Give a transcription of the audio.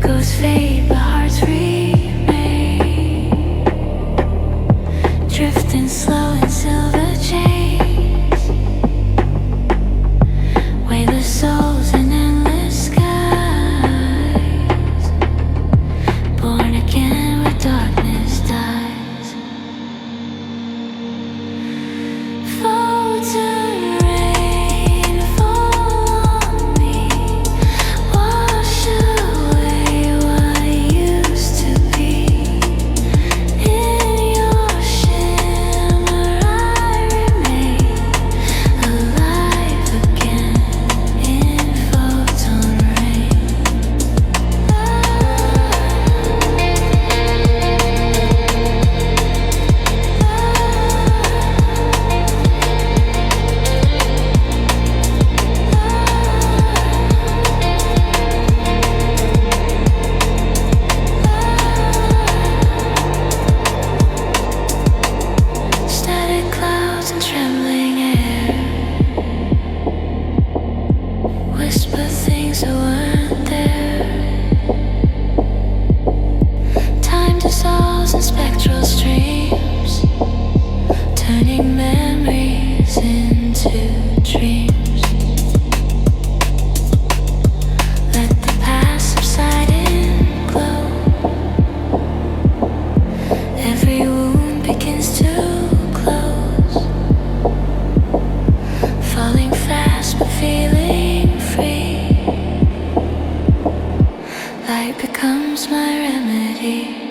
Echoes fade, but hearts remain, drifting slow in silver chains, weightless souls in endless skies, born again where darkness dies. Photon rain fall on me, wash away what used to be. In your shimmer I remain, alive again in photon rain. Static clouds and trembling air whisper things that weren't there. Time dissolves in spectral streams, turning memories into dreams. Let the past subside in glow. Every wound begins to close, falling fast but feeling free. Light becomes my remedy.